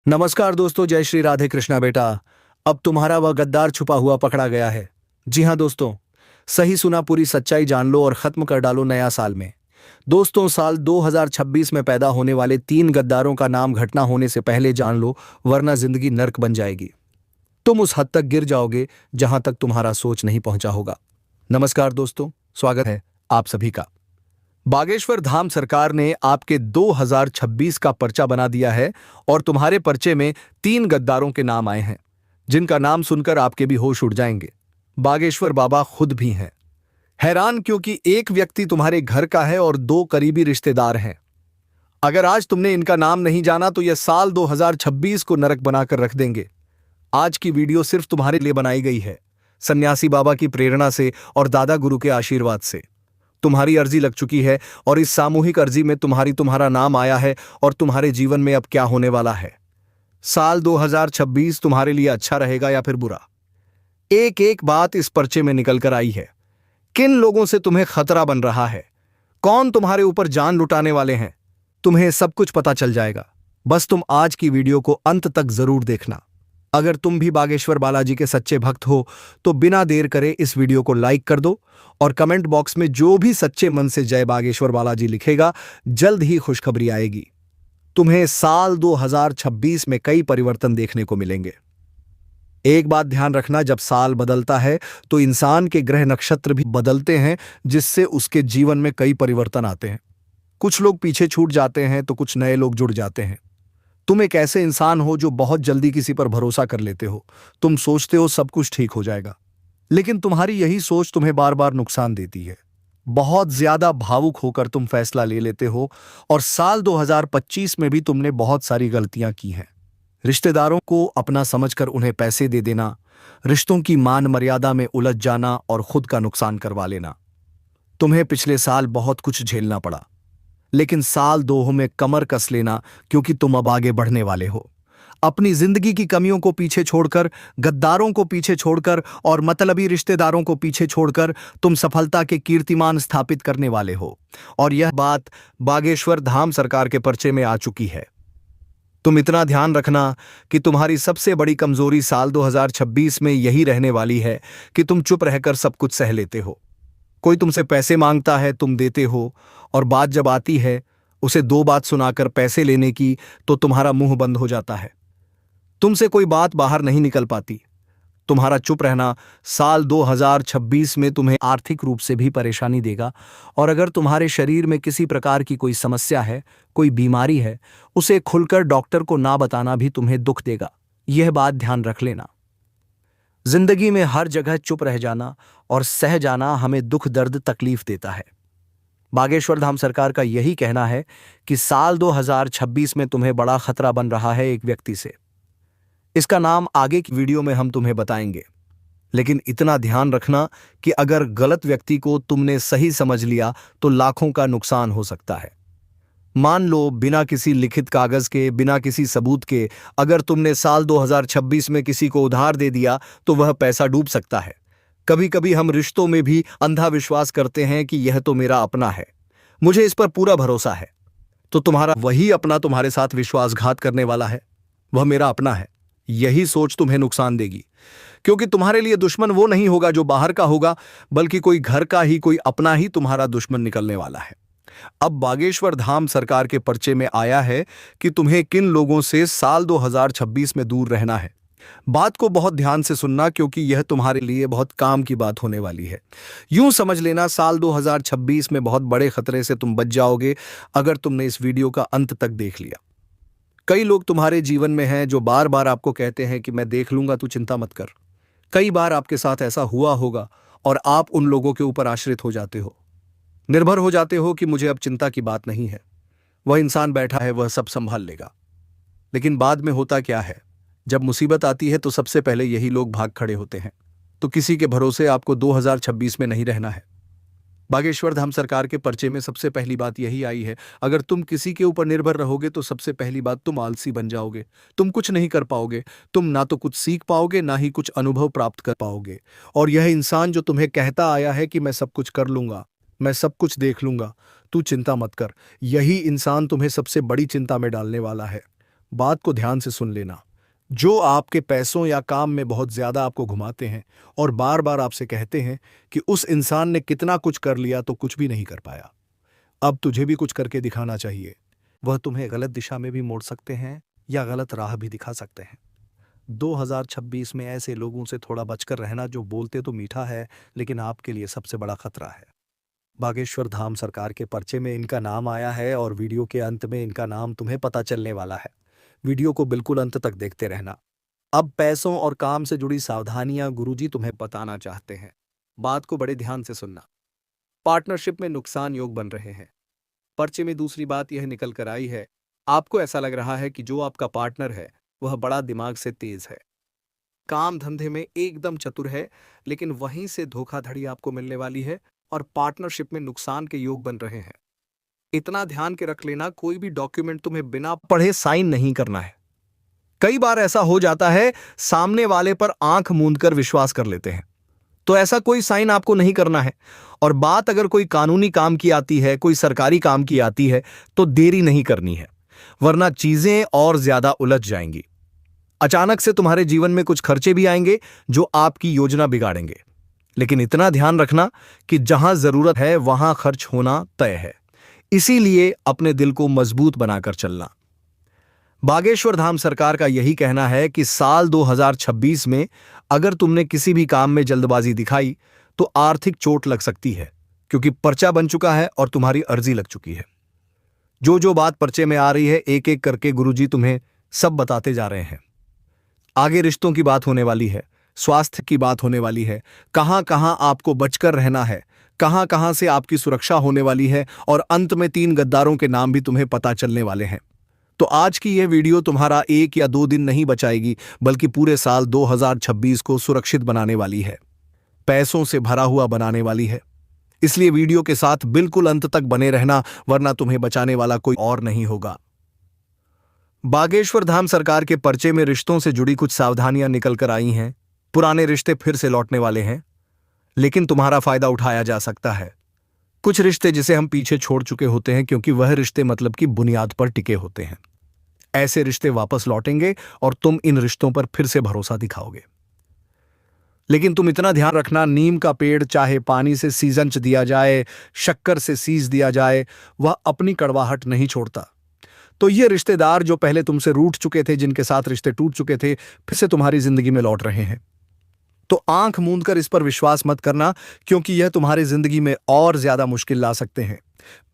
नमस्कार दोस्तों, जय श्री राधे कृष्णा बेटा। अब तुम्हारा वह गद्दार छुपा हुआ पकड़ा गया है। जी हाँ दोस्तों, सही सुना, पूरी सच्चाई जान लो और खत्म कर डालो नया साल में। दोस्तों, साल 2026 में पैदा होने वाले 3 गद्दारों का नाम घटना होने से पहले जान लो, वरना जिंदगी नर्क बन जाएगी। तुम उस हद तक गिर जाओगे जहां तक तुम्हारा सोच नहीं पहुंचा होगा। नमस्कार दोस्तों, स्वागत है आप सभी का। बागेश्वर धाम सरकार ने आपके 2026 का पर्चा बना दिया है और तुम्हारे पर्चे में 3 गद्दारों के नाम आए हैं, जिनका नाम सुनकर आपके भी होश उड़ जाएंगे। बागेश्वर बाबा खुद भी हैं हैरान, क्योंकि एक व्यक्ति तुम्हारे घर का है और 2 करीबी रिश्तेदार हैं। अगर आज तुमने इनका नाम नहीं जाना तो यह साल 2026 को नरक बनाकर रख देंगे। आज की वीडियो सिर्फ तुम्हारे लिए बनाई गई है, सन्यासी बाबा की प्रेरणा से और दादा गुरु के आशीर्वाद से। तुम्हारी अर्जी लग चुकी है और इस सामूहिक अर्जी में तुम्हारा नाम आया है और तुम्हारे जीवन में अब क्या होने वाला है। साल 2026 तुम्हारे लिए अच्छा रहेगा या फिर बुरा, एक एक बात इस पर्चे में निकल कर आई है। किन लोगों से तुम्हें खतरा बन रहा है, कौन तुम्हारे ऊपर जान लुटाने वाले हैं, तुम्हें सब कुछ पता चल जाएगा। बस तुम आज की वीडियो को अंत तक जरूर देखना। अगर तुम भी बागेश्वर बालाजी के सच्चे भक्त हो तो बिना देर करे इस वीडियो को लाइक कर दो और कमेंट बॉक्स में जो भी सच्चे मन से जय बागेश्वर बालाजी लिखेगा, जल्द ही खुशखबरी आएगी। तुम्हें साल 2026 में कई परिवर्तन देखने को मिलेंगे। एक बात ध्यान रखना, जब साल बदलता है तो इंसान के ग्रह नक्षत्र भी बदलते हैं, जिससे उसके जीवन में कई परिवर्तन आते हैं। कुछ लोग पीछे छूट जाते हैं तो कुछ नए लोग जुड़ जाते हैं। तुम एक ऐसे इंसान हो जो बहुत जल्दी किसी पर भरोसा कर लेते हो। तुम सोचते हो सब कुछ ठीक हो जाएगा, लेकिन तुम्हारी यही सोच तुम्हें बार बार नुकसान देती है। बहुत ज्यादा भावुक होकर तुम फैसला ले लेते हो और साल 2025 में भी तुमने बहुत सारी गलतियां की हैं। रिश्तेदारों को अपना समझकर उन्हें पैसे दे देना, रिश्तों की मान मर्यादा में उलझ जाना और खुद का नुकसान करवा लेना। तुम्हें पिछले साल बहुत कुछ झेलना पड़ा, लेकिन साल 2 में कमर कस लेना, क्योंकि तुम अब आगे बढ़ने वाले हो। अपनी जिंदगी की कमियों को पीछे छोड़कर, गद्दारों को पीछे छोड़कर और मतलबी रिश्तेदारों को पीछे छोड़कर तुम सफलता के कीर्तिमान स्थापित करने वाले हो। और यह बात बागेश्वर धाम सरकार के पर्चे में आ चुकी है। तुम इतना ध्यान रखना कि तुम्हारी सबसे बड़ी कमजोरी साल 2026 में यही रहने वाली है कि तुम चुप रहकर सब कुछ सह लेते हो। कोई तुमसे पैसे मांगता है, तुम देते हो, और बात जब आती है उसे 2 बात सुनाकर पैसे लेने की तो तुम्हारा मुंह बंद हो जाता है। तुमसे कोई बात बाहर नहीं निकल पाती। तुम्हारा चुप रहना साल 2026 में तुम्हें आर्थिक रूप से भी परेशानी देगा। और अगर तुम्हारे शरीर में किसी प्रकार की कोई समस्या है, कोई बीमारी है, उसे खुलकर डॉक्टर को ना बताना भी तुम्हें दुख देगा। यह बात ध्यान रख लेना। जिंदगी में हर जगह चुप रह जाना और सह जाना हमें दुख, दर्द, तकलीफ देता है। बागेश्वर धाम सरकार का यही कहना है कि साल 2026 में तुम्हें बड़ा खतरा बन रहा है एक व्यक्ति से। इसका नाम आगे की वीडियो में हम तुम्हें बताएंगे, लेकिन इतना ध्यान रखना कि अगर गलत व्यक्ति को तुमने सही समझ लिया तो लाखों का नुकसान हो सकता है। मान लो, बिना किसी लिखित कागज के, बिना किसी सबूत के, अगर तुमने साल 2026 में किसी को उधार दे दिया तो वह पैसा डूब सकता है। कभी कभी हम रिश्तों में भी अंधा विश्वास करते हैं कि यह तो मेरा अपना है, मुझे इस पर पूरा भरोसा है। तो तुम्हारा वही अपना तुम्हारे साथ विश्वासघात करने वाला है। वह मेरा अपना है, यही सोच तुम्हें नुकसान देगी, क्योंकि तुम्हारे लिए दुश्मन वो नहीं होगा जो बाहर का होगा, बल्कि कोई घर का ही कोई अपना ही तुम्हारा दुश्मन निकलने वाला है। अब बागेश्वर धाम सरकार के पर्चे में आया है कि तुम्हें किन लोगों से साल 2026 में दूर रहना है। बात को बहुत ध्यान से सुनना, क्योंकि यह तुम्हारे लिए बहुत काम की बात होने वाली है। यूं समझ लेना, साल 2026 में बहुत बड़े खतरे से तुम बच जाओगे अगर तुमने इस वीडियो का अंत तक देख लिया। कई लोग तुम्हारे जीवन में हैं जो बार बार आपको कहते हैं कि मैं देख लूंगा, तू चिंता मत कर। कई बार आपके साथ ऐसा हुआ होगा और आप उन लोगों के ऊपर आश्रित हो जाते हो, निर्भर हो जाते हो कि मुझे अब चिंता की बात नहीं है, वह इंसान बैठा है, वह सब संभाल लेगा। लेकिन बाद में होता क्या है, जब मुसीबत आती है तो सबसे पहले यही लोग भाग खड़े होते हैं। तो किसी के भरोसे आपको 2026 में नहीं रहना है। बागेश्वर धाम सरकार के पर्चे में सबसे पहली बात यही आई है, अगर तुम किसी के ऊपर निर्भर रहोगे तो सबसे पहली बात, तुम आलसी बन जाओगे। तुम कुछ नहीं कर पाओगे, तुम ना तो कुछ सीख पाओगे, ना ही कुछ अनुभव प्राप्त कर पाओगे। और यह इंसान जो तुम्हें कहता आया है कि मैं सब कुछ कर लूंगा, मैं सब कुछ देख लूंगा, तू चिंता मत कर, यही इंसान तुम्हें सबसे बड़ी चिंता में डालने वाला है। बात को ध्यान से सुन लेना। जो आपके पैसों या काम में बहुत ज्यादा आपको घुमाते हैं और बार बार आपसे कहते हैं कि उस इंसान ने कितना कुछ कर लिया तो कुछ भी नहीं कर पाया, अब तुझे भी कुछ करके दिखाना चाहिए, वह तुम्हें गलत दिशा में भी मोड़ सकते हैं या गलत राह भी दिखा सकते हैं। 2026 में ऐसे लोगों से थोड़ा बचकर रहना जो बोलते तो मीठा है लेकिन आपके लिए सबसे बड़ा खतरा है। बागेश्वर धाम सरकार के पर्चे में इनका नाम आया है और वीडियो के अंत में इनका नाम तुम्हें पता चलने वाला है। वीडियो को बिल्कुल अंत तक देखते रहना। अब पैसों और काम से जुड़ी सावधानियां गुरुजी तुम्हें बताना चाहते हैं। बात को बड़े ध्यान से सुनना। पार्टनरशिप में नुकसान योग बन रहे हैं। पर्चे में दूसरी बात यह निकल कर आई है, आपको ऐसा लग रहा है कि जो आपका पार्टनर है वह बड़ा दिमाग से तेज है, काम धंधे में एकदम चतुर है, लेकिन वहीं से धोखाधड़ी आपको मिलने वाली है और पार्टनरशिप में नुकसान के योग बन रहे हैं। इतना ध्यान के रख लेना, कोई भी डॉक्यूमेंट तुम्हें बिना पढ़े साइन नहीं करना है। कई बार ऐसा हो जाता है, सामने वाले पर आंख मूंद कर विश्वास कर लेते हैं, तो ऐसा कोई साइन आपको नहीं करना है। और बात अगर कोई कानूनी काम की आती है, कोई सरकारी काम की आती है, तो देरी नहीं करनी है, वरना चीजें और ज्यादा उलझ जाएंगी। अचानक से तुम्हारे जीवन में कुछ खर्चे भी आएंगे जो आपकी योजना बिगाड़ेंगे। लेकिन इतना ध्यान रखना कि जहां जरूरत है वहां खर्च होना तय है, इसीलिए अपने दिल को मजबूत बनाकर चलना। बागेश्वर धाम सरकार का यही कहना है कि साल 2026 में अगर तुमने किसी भी काम में जल्दबाजी दिखाई तो आर्थिक चोट लग सकती है, क्योंकि पर्चा बन चुका है और तुम्हारी अर्जी लग चुकी है। जो जो बात पर्चे में आ रही है एक एक करके गुरुजी तुम्हें सब बताते जा रहे हैं। आगे रिश्तों की बात होने वाली है, स्वास्थ्य की बात होने वाली है, कहां कहां आपको बचकर रहना है, कहां कहां से आपकी सुरक्षा होने वाली है, और अंत में 3 गद्दारों के नाम भी तुम्हें पता चलने वाले हैं। तो आज की यह वीडियो तुम्हारा 1 या 2 दिन नहीं बचाएगी, बल्कि पूरे साल 2026 को सुरक्षित बनाने वाली है, पैसों से भरा हुआ बनाने वाली है। इसलिए वीडियो के साथ बिल्कुल अंत तक बने रहना, वरना तुम्हें बचाने वाला कोई और नहीं होगा। बागेश्वर धाम सरकार के पर्चे में रिश्तों से जुड़ी कुछ सावधानियां निकल कर आई हैं। पुराने रिश्ते फिर से लौटने वाले हैं, लेकिन तुम्हारा फायदा उठाया जा सकता है। कुछ रिश्ते जिसे हम पीछे छोड़ चुके होते हैं, क्योंकि वह रिश्ते मतलब की बुनियाद पर टिके होते हैं, ऐसे रिश्ते वापस लौटेंगे और तुम इन रिश्तों पर फिर से भरोसा दिखाओगे। लेकिन तुम इतना ध्यान रखना, नीम का पेड़ चाहे पानी से सींच दिया जाए, शक्कर से सींच दिया जाए, वह अपनी कड़वाहट नहीं छोड़ता। तो ये रिश्तेदार जो पहले तुमसे रूठ चुके थे, जिनके साथ रिश्ते टूट चुके थे, फिर से तुम्हारी जिंदगी में लौट रहे हैं। तो आंख मूंद कर इस पर विश्वास मत करना, क्योंकि यह तुम्हारी जिंदगी में और ज्यादा मुश्किल ला सकते हैं।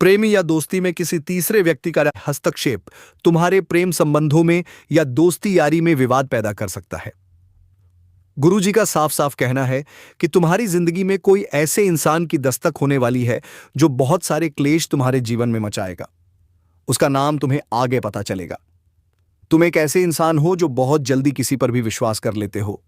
प्रेमी या दोस्ती में किसी तीसरे व्यक्ति का हस्तक्षेप तुम्हारे प्रेम संबंधों में या दोस्ती यारी में विवाद पैदा कर सकता है। गुरुजी का साफ साफ कहना है कि तुम्हारी जिंदगी में कोई ऐसे इंसान की दस्तक होने वाली है जो बहुत सारे क्लेश तुम्हारे जीवन में मचाएगा। उसका नाम तुम्हें आगे पता चलेगा। तुम एक ऐसे इंसान हो जो बहुत जल्दी किसी पर भी विश्वास कर लेते हो,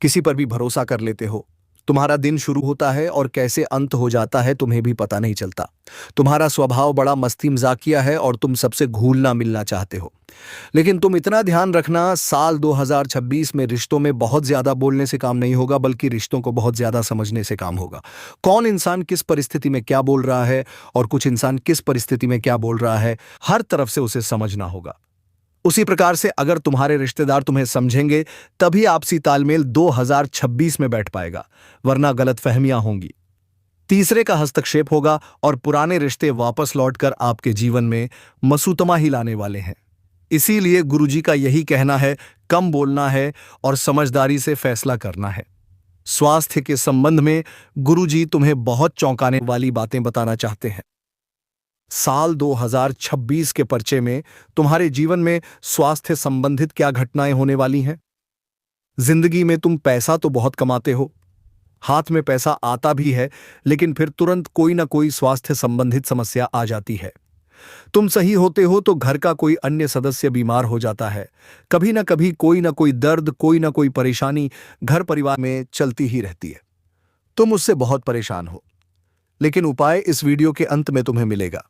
किसी पर भी भरोसा कर लेते हो। तुम्हारा दिन शुरू होता है और कैसे अंत हो जाता है तुम्हें भी पता नहीं चलता। तुम्हारा स्वभाव बड़ा मस्ती मजाकिया है और तुम सबसे घुलना मिलना चाहते हो। लेकिन तुम इतना ध्यान रखना, साल 2026 में रिश्तों में बहुत ज्यादा बोलने से काम नहीं होगा, बल्कि रिश्तों को बहुत ज्यादा समझने से काम होगा। कौन इंसान किस परिस्थिति में क्या बोल रहा है और कुछ इंसान किस परिस्थिति में क्या बोल रहा है, हर तरफ से उसे समझना होगा। उसी प्रकार से अगर तुम्हारे रिश्तेदार तुम्हें समझेंगे, तभी आपसी तालमेल 2026 में बैठ पाएगा, वरना गलतफहमियां होंगी। तीसरे का हस्तक्षेप होगा और पुराने रिश्ते वापस लौटकर आपके जीवन में मसूतमा ही लाने वाले हैं। इसीलिए गुरुजी का यही कहना है, कम बोलना है और समझदारी से फैसला करना है। स्वास्थ्य के संबंध में गुरुजी तुम्हें बहुत चौंकाने वाली बातें बताना चाहते हैं। साल 2026 के पर्चे में तुम्हारे जीवन में स्वास्थ्य संबंधित क्या घटनाएं होने वाली हैं। जिंदगी में तुम पैसा तो बहुत कमाते हो, हाथ में पैसा आता भी है, लेकिन फिर तुरंत कोई ना कोई स्वास्थ्य संबंधित समस्या आ जाती है। तुम सही होते हो तो घर का कोई अन्य सदस्य बीमार हो जाता है। कभी ना कभी कोई ना कोई दर्द, कोई ना कोई परेशानी घर परिवार में चलती ही रहती है। तुम उससे बहुत परेशान हो, लेकिन उपाय इस वीडियो के अंत में तुम्हें मिलेगा।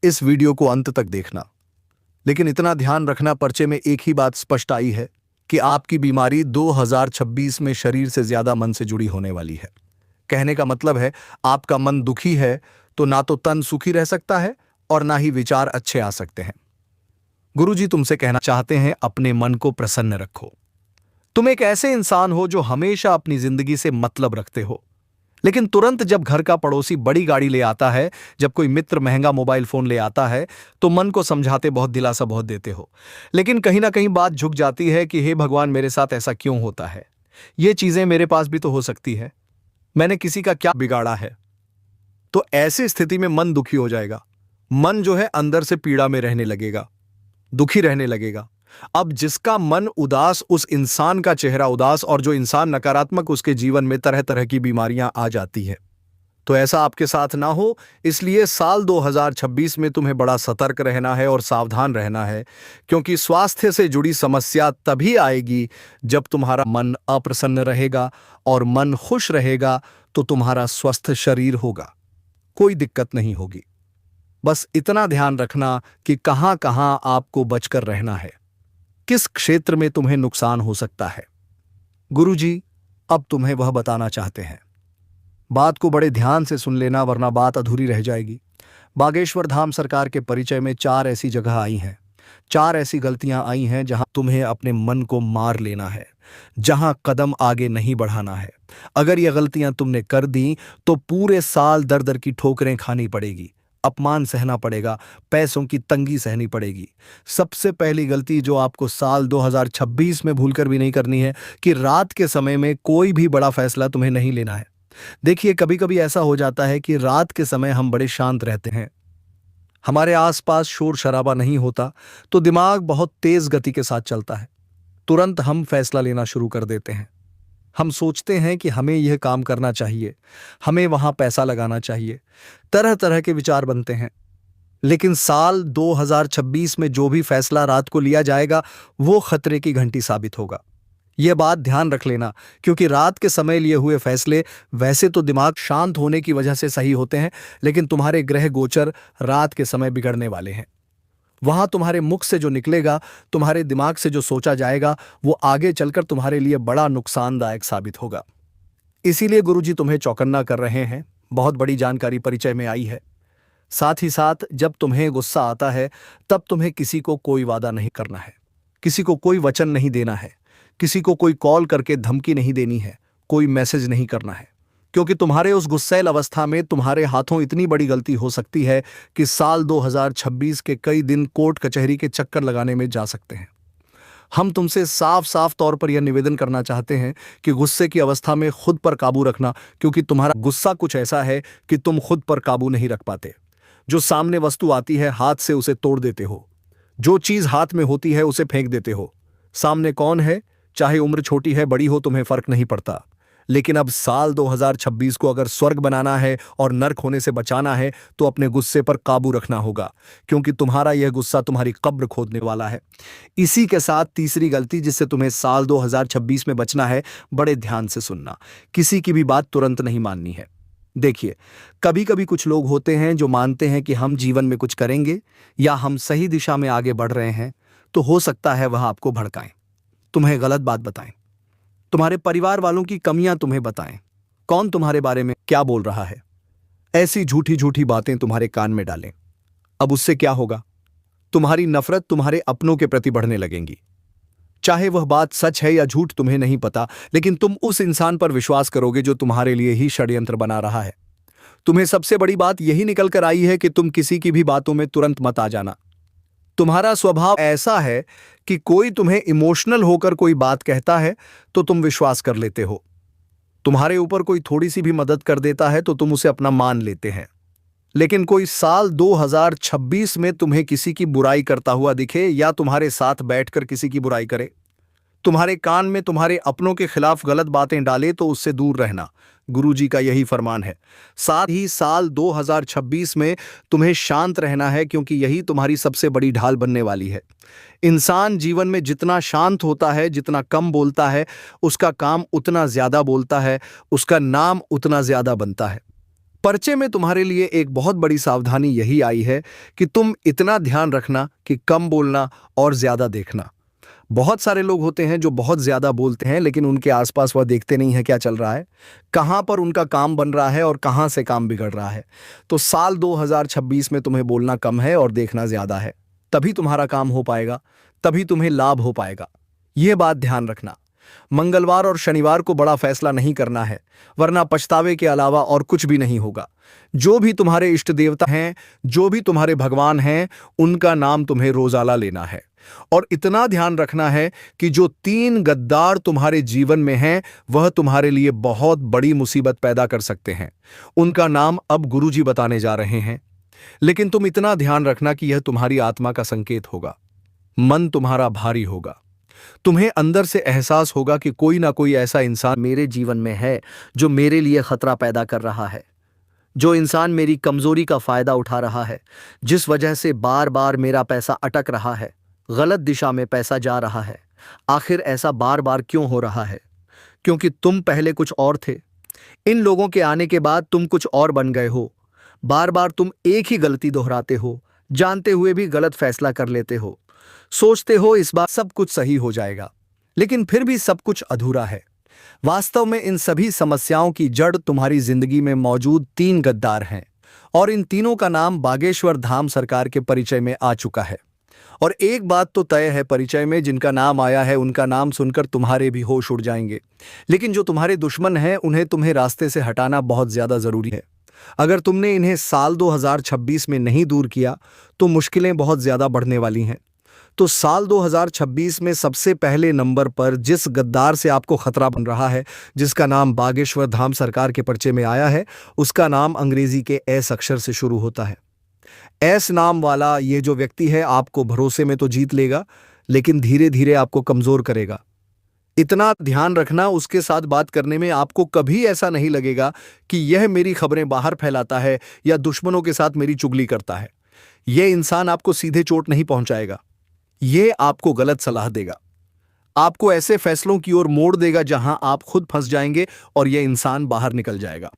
इस वीडियो को अंत तक देखना। लेकिन इतना ध्यान रखना, पर्चे में एक ही बात स्पष्ट आई है कि आपकी बीमारी 2026 में शरीर से ज्यादा मन से जुड़ी होने वाली है। कहने का मतलब है, आपका मन दुखी है तो ना तो तन सुखी रह सकता है और ना ही विचार अच्छे आ सकते हैं। गुरुजी तुमसे कहना चाहते हैं, अपने मन को प्रसन्न रखो। तुम एक ऐसे इंसान हो जो हमेशा अपनी जिंदगी से मतलब रखते हो, लेकिन तुरंत जब घर का पड़ोसी बड़ी गाड़ी ले आता है, जब कोई मित्र महंगा मोबाइल फोन ले आता है, तो मन को समझाते बहुत, दिलासा बहुत देते हो, लेकिन कहीं ना कहीं बात झुक जाती है कि हे भगवान, मेरे साथ ऐसा क्यों होता है? ये चीजें मेरे पास भी तो हो सकती है, मैंने किसी का क्या बिगाड़ा है? तो ऐसी स्थिति में मन दुखी हो जाएगा। मन जो है अंदर से पीड़ा में रहने लगेगा, दुखी रहने लगेगा। अब जिसका मन उदास, उस इंसान का चेहरा उदास, और जो इंसान नकारात्मक, उसके जीवन में तरह तरह की बीमारियां आ जाती है। तो ऐसा आपके साथ ना हो, इसलिए साल 2026 में तुम्हें बड़ा सतर्क रहना है और सावधान रहना है, क्योंकि स्वास्थ्य से जुड़ी समस्या तभी आएगी जब तुम्हारा मन अप्रसन्न रहेगा, और मन खुश रहेगा तो तुम्हारा स्वस्थ शरीर होगा, कोई दिक्कत नहीं होगी। बस इतना ध्यान रखना कि कहां कहां आपको बचकर रहना है, किस क्षेत्र में तुम्हें नुकसान हो सकता है। गुरुजी अब तुम्हें वह बताना चाहते हैं। बात को बड़े ध्यान से सुन लेना, वरना बात अधूरी रह जाएगी। बागेश्वर धाम सरकार के परिचय में 4 ऐसी जगह आई हैं, 4 ऐसी गलतियां आई हैं जहां तुम्हें अपने मन को मार लेना है, जहां कदम आगे नहीं बढ़ाना है। अगर ये गलतियां तुमने कर दी तो पूरे साल दर दर की ठोकरें खानी पड़ेगी, अपमान सहना पड़ेगा, पैसों की तंगी सहनी पड़ेगी। सबसे पहली गलती जो आपको साल 2026 में भूलकर भी नहीं करनी है कि रात के समय में कोई भी बड़ा फैसला तुम्हें नहीं लेना है। देखिए, कभी कभी ऐसा हो जाता है कि रात के समय हम बड़े शांत रहते हैं, हमारे आसपास शोर शराबा नहीं होता, तो दिमाग बहुत तेज गति के साथ चलता है। तुरंत हम फैसला लेना शुरू कर देते हैं। हम सोचते हैं कि हमें यह काम करना चाहिए, हमें वहां पैसा लगाना चाहिए, तरह तरह के विचार बनते हैं। लेकिन साल 2026 में जो भी फैसला रात को लिया जाएगा, वो खतरे की घंटी साबित होगा। यह बात ध्यान रख लेना, क्योंकि रात के समय लिए हुए फैसले वैसे तो दिमाग शांत होने की वजह से सही होते हैं, लेकिन तुम्हारे ग्रह गोचर रात के समय बिगड़ने वाले हैं। वहां तुम्हारे मुख से जो निकलेगा, तुम्हारे दिमाग से जो सोचा जाएगा, वो आगे चलकर तुम्हारे लिए बड़ा नुकसानदायक साबित होगा। इसीलिए गुरुजी तुम्हें चौकन्ना कर रहे हैं। बहुत बड़ी जानकारी परिचय में आई है। साथ ही साथ जब तुम्हें गुस्सा आता है, तब तुम्हें किसी को कोई वादा नहीं करना है, किसी को कोई वचन नहीं देना है, किसी को कोई कॉल करके धमकी नहीं देनी है, कोई मैसेज नहीं करना है, क्योंकि तुम्हारे उस गुस्सैल अवस्था में तुम्हारे हाथों इतनी बड़ी गलती हो सकती है कि साल 2026 के कई दिन कोर्ट कचहरी के चक्कर लगाने में जा सकते हैं। हम तुमसे साफ साफ तौर पर यह निवेदन करना चाहते हैं कि गुस्से की अवस्था में खुद पर काबू रखना, क्योंकि तुम्हारा गुस्सा कुछ ऐसा है कि तुम खुद पर काबू नहीं रख पाते। जो सामने वस्तु आती है, हाथ से उसे तोड़ देते हो। जो चीज हाथ में होती है, उसे फेंक देते हो। सामने कौन है, चाहे उम्र छोटी है बड़ी हो, तुम्हें फर्क नहीं पड़ता। लेकिन अब साल 2026 को अगर स्वर्ग बनाना है और नर्क होने से बचाना है, तो अपने गुस्से पर काबू रखना होगा, क्योंकि तुम्हारा यह गुस्सा तुम्हारी कब्र खोदने वाला है। इसी के साथ तीसरी गलती जिससे तुम्हें साल 2026 में बचना है, बड़े ध्यान से सुनना। किसी की भी बात तुरंत नहीं माननी है। देखिए, कभी कभी कुछ लोग होते हैं जो मानते हैं कि हम जीवन में कुछ करेंगे या हम सही दिशा में आगे बढ़ रहे हैं, तो हो सकता है वह आपको भड़काएं, तुम्हें गलत बात बताएं, तुम्हारे परिवार वालों की कमियां तुम्हें बताएं, कौन तुम्हारे बारे में क्या बोल रहा है, ऐसी झूठी झूठी बातें तुम्हारे कान में डालें। अब उससे क्या होगा? तुम्हारी नफरत तुम्हारे अपनों के प्रति बढ़ने लगेंगी। चाहे वह बात सच है या झूठ तुम्हें नहीं पता, लेकिन तुम उस इंसान पर विश्वास करोगे जो तुम्हारे लिए ही षड्यंत्र बना रहा है। तुम्हें सबसे बड़ी बात यही निकल कर आई है कि तुम किसी की भी बातों में तुरंत मत आ जाना। तुम्हारा स्वभाव ऐसा है कि कोई तुम्हें इमोशनल होकर कोई बात कहता है तो तुम विश्वास कर लेते हो। तुम्हारे ऊपर कोई थोड़ी सी भी मदद कर देता है तो तुम उसे अपना मान लेते हैं। लेकिन कोई साल 2026 में तुम्हें किसी की बुराई करता हुआ दिखे या तुम्हारे साथ बैठकर किसी की बुराई करे, तुम्हारे कान में तुम्हारे अपनों के खिलाफ गलत बातें डाले, तो उससे दूर रहना। गुरुजी का यही फरमान है। साथ ही साल 2026 में तुम्हें शांत रहना है, क्योंकि यही तुम्हारी सबसे बड़ी ढाल बनने वाली है। इंसान जीवन में जितना शांत होता है, जितना कम बोलता है, उसका काम उतना ज्यादा बोलता है, उसका नाम उतना ज्यादा बनता है। पर्चे में तुम्हारे लिए एक बहुत बड़ी सावधानी यही आई है कि तुम इतना ध्यान रखना कि कम बोलना और ज्यादा देखना। बहुत सारे लोग होते हैं जो बहुत ज्यादा बोलते हैं, लेकिन उनके आसपास वह देखते नहीं है क्या चल रहा है, कहां पर उनका काम बन रहा है और कहां से काम बिगड़ रहा है। तो साल 2026 में तुम्हें बोलना कम है और देखना ज्यादा है। तभी तुम्हारा काम हो पाएगा, तभी तुम्हें लाभ हो पाएगा। यह बात ध्यान रखना। मंगलवार और शनिवार को बड़ा फैसला नहीं करना है, वरना पछतावे के अलावा और कुछ भी नहीं होगा। जो भी तुम्हारे इष्ट देवता हैं, जो भी तुम्हारे भगवान हैं, उनका नाम तुम्हें रोजाना लेना है। और इतना ध्यान रखना है कि जो 3 गद्दार तुम्हारे जीवन में हैं, वह तुम्हारे लिए बहुत बड़ी मुसीबत पैदा कर सकते हैं। उनका नाम अब गुरुजी बताने जा रहे हैं, लेकिन तुम इतना ध्यान रखना कि यह तुम्हारी आत्मा का संकेत होगा। मन तुम्हारा भारी होगा। तुम्हें अंदर से एहसास होगा कि कोई ना कोई ऐसा इंसान मेरे जीवन में है जो मेरे लिए खतरा पैदा कर रहा है, जो इंसान मेरी कमजोरी का फायदा उठा रहा है, जिस वजह से बार बार मेरा पैसा अटक रहा है, गलत दिशा में पैसा जा रहा है। आखिर ऐसा बार बार क्यों हो रहा है? क्योंकि तुम पहले कुछ और थे। इन लोगों के आने के बाद तुम कुछ और बन गए हो। बार बार तुम एक ही गलती दोहराते हो, जानते हुए भी गलत फैसला कर लेते हो। सोचते हो इस बार सब कुछ सही हो जाएगा, लेकिन फिर भी सब कुछ अधूरा है। वास्तव में इन सभी समस्याओं की जड़ तुम्हारी जिंदगी में मौजूद 3 गद्दार हैं, और इन तीनों का नाम बागेश्वर धाम सरकार के परिचय में आ चुका है। और एक बात तो तय है, परिचय में जिनका नाम आया है उनका नाम सुनकर तुम्हारे भी होश उड़ जाएंगे। लेकिन जो तुम्हारे दुश्मन हैं, उन्हें तुम्हें रास्ते से हटाना बहुत ज्यादा जरूरी है। अगर तुमने इन्हें साल 2026 में नहीं दूर किया तो मुश्किलें बहुत ज्यादा बढ़ने वाली हैं। तो साल 2026 में सबसे पहले नंबर पर जिस गद्दार से आपको खतरा बन रहा है, जिसका नाम बागेश्वर धाम सरकार के पर्चे में आया है, उसका नाम अंग्रेजी के एस अक्षर से शुरू होता है। एस नाम वाला ये जो व्यक्ति है, आपको भरोसे में तो जीत लेगा, लेकिन धीरे धीरे आपको कमजोर करेगा। इतना ध्यान रखना, उसके साथ बात करने में आपको कभी ऐसा नहीं लगेगा कि यह मेरी खबरें बाहर फैलाता है या दुश्मनों के साथ मेरी चुगली करता है। यह इंसान आपको सीधे चोट नहीं पहुंचाएगा, यह आपको गलत सलाह देगा, आपको ऐसे फैसलों की ओर मोड़ देगा जहां आप खुद फंस जाएंगे और यह इंसान बाहर निकल जाएगा।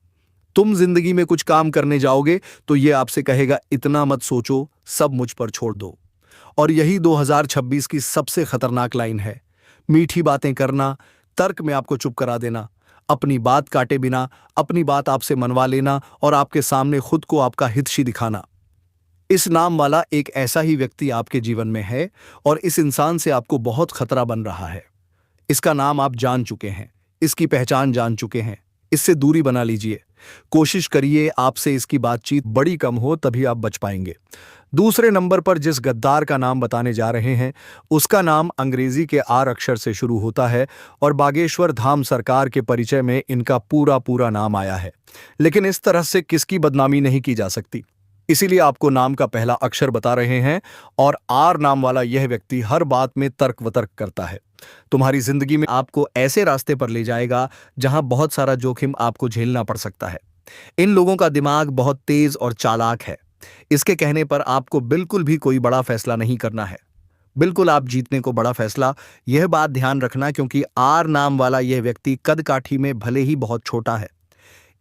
तुम जिंदगी में कुछ काम करने जाओगे तो यह आपसे कहेगा, इतना मत सोचो, सब मुझ पर छोड़ दो। और यही 2026 की सबसे खतरनाक लाइन है। मीठी बातें करना, तर्क में आपको चुप करा देना, अपनी बात काटे बिना अपनी बात आपसे मनवा लेना और आपके सामने खुद को आपका हितैषी दिखाना। इस नाम वाला एक ऐसा ही व्यक्ति आपके जीवन में है और इस इंसान से आपको बहुत खतरा बन रहा है। इसका नाम आप जान चुके हैं, इसकी पहचान जान चुके हैं। इससे दूरी बना लीजिए। कोशिश करिए आपसे इसकी बातचीत बड़ी कम हो, तभी आप बच पाएंगे। दूसरे नंबर पर जिस गद्दार का नाम बताने जा रहे हैं, उसका नाम अंग्रेजी के आर अक्षर से शुरू होता है और बागेश्वर धाम सरकार के परिचय में इनका पूरा नाम आया है। लेकिन इस तरह से किसकी बदनामी नहीं की जा सकती, इसीलिए आपको नाम का पहला अक्षर बता रहे हैं। और आर नाम वाला यह व्यक्ति हर बात में तर्क वतर्क करता है। तुम्हारी जिंदगी में आपको ऐसे रास्ते पर ले जाएगा जहां बहुत सारा जोखिम आपको झेलना पड़ सकता है। इन लोगों का दिमाग बहुत तेज और चालाक है। इसके कहने पर आपको बिल्कुल भी कोई बड़ा फैसला नहीं करना है। बिल्कुल आप जीतने को बड़ा फैसला, यह बात ध्यान रखना, क्योंकि आर नाम वाला यह व्यक्ति कद काठी में भले ही बहुत छोटा है,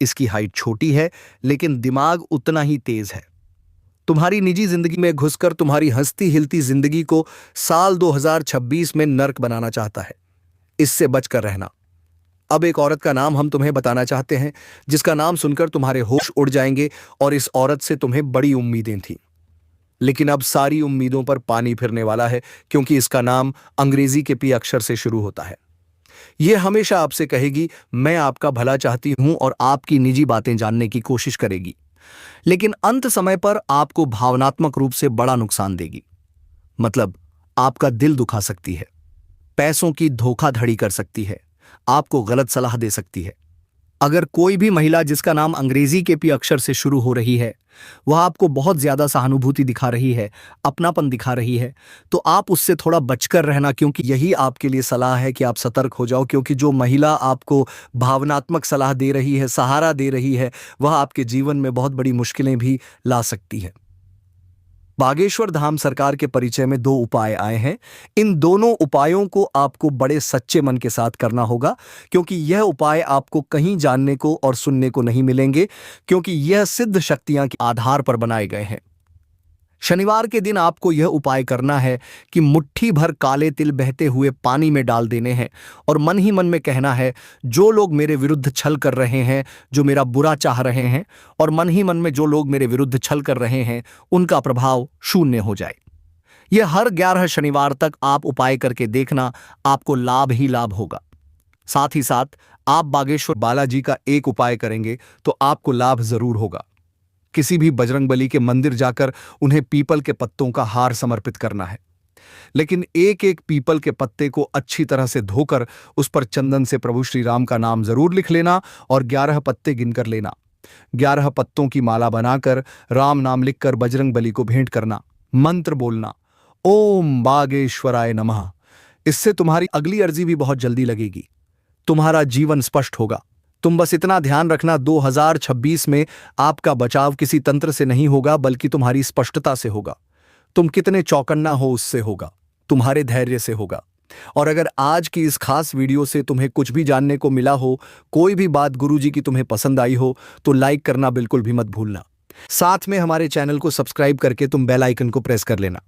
इसकी हाइट छोटी है, लेकिन दिमाग उतना ही तेज है। तुम्हारी निजी जिंदगी में घुसकर तुम्हारी हंसती हिलती जिंदगी को साल 2026 में नर्क बनाना चाहता है। इससे बचकर रहना। अब एक औरत का नाम हम तुम्हें बताना चाहते हैं, जिसका नाम सुनकर तुम्हारे होश उड़ जाएंगे और इस औरत से तुम्हें बड़ी उम्मीदें थीं। लेकिन अब सारी उम्मीदों पर पानी फिरने वाला है, क्योंकि इसका नाम अंग्रेजी के पी अक्षर से शुरू होता है। यह हमेशा आपसे कहेगी, मैं आपका भला चाहती हूं, और आपकी निजी बातें जानने की कोशिश करेगी, लेकिन अंत समय पर आपको भावनात्मक रूप से बड़ा नुकसान देगी। मतलब आपका दिल दुखा सकती है, पैसों की धोखाधड़ी कर सकती है, आपको गलत सलाह दे सकती है। अगर कोई भी महिला जिसका नाम अंग्रेजी के पी अक्षर से शुरू हो रही है, वह आपको बहुत ज्यादा सहानुभूति दिखा रही है, अपनापन दिखा रही है, तो आप उससे थोड़ा बचकर रहना, क्योंकि यही आपके लिए सलाह है कि आप सतर्क हो जाओ। क्योंकि जो महिला आपको भावनात्मक सलाह दे रही है, सहारा दे रही है, वह आपके जीवन में बहुत बड़ी मुश्किलें भी ला सकती है। बागेश्वर धाम सरकार के परिचय में 2 उपाय आए हैं। इन दोनों उपायों को आपको बड़े सच्चे मन के साथ करना होगा, क्योंकि यह उपाय आपको कहीं जानने को और सुनने को नहीं मिलेंगे, क्योंकि यह सिद्ध शक्तियां के आधार पर बनाए गए हैं। शनिवार के दिन आपको यह उपाय करना है कि मुट्ठी भर काले तिल बहते हुए पानी में डाल देने हैं और मन ही मन में कहना है, जो लोग मेरे विरुद्ध छल कर रहे हैं, जो मेरा बुरा चाह रहे हैं, और मन ही मन में जो लोग मेरे विरुद्ध छल कर रहे हैं, उनका प्रभाव शून्य हो जाए। यह हर 11 शनिवार तक आप उपाय करके देखना, आपको लाभ ही लाभ होगा। साथ ही साथ आप बागेश्वर बालाजी का एक उपाय करेंगे तो आपको लाभ जरूर होगा। किसी भी बजरंगबली के मंदिर जाकर उन्हें पीपल के पत्तों का हार समर्पित करना है, लेकिन एक एक पीपल के पत्ते को अच्छी तरह से धोकर उस पर चंदन से प्रभु श्री राम का नाम जरूर लिख लेना और 11 पत्ते गिनकर लेना। 11 पत्तों की माला बनाकर राम नाम लिखकर बजरंगबली को भेंट करना, मंत्र बोलना, ओम बागेश्वराय नमः। इससे तुम्हारी अगली अर्जी भी बहुत जल्दी लगेगी, तुम्हारा जीवन स्पष्ट होगा। तुम बस इतना ध्यान रखना, 2026 में आपका बचाव किसी तंत्र से नहीं होगा बल्कि तुम्हारी स्पष्टता से होगा। तुम कितने चौकन्ना हो उससे होगा, तुम्हारे धैर्य से होगा। और अगर आज की इस खास वीडियो से तुम्हें कुछ भी जानने को मिला हो, कोई भी बात गुरुजी की तुम्हें पसंद आई हो, तो लाइक करना बिल्कुल भी मत भूलना। साथ में हमारे चैनल को सब्सक्राइब करके तुम बेल आइकन को प्रेस कर लेना।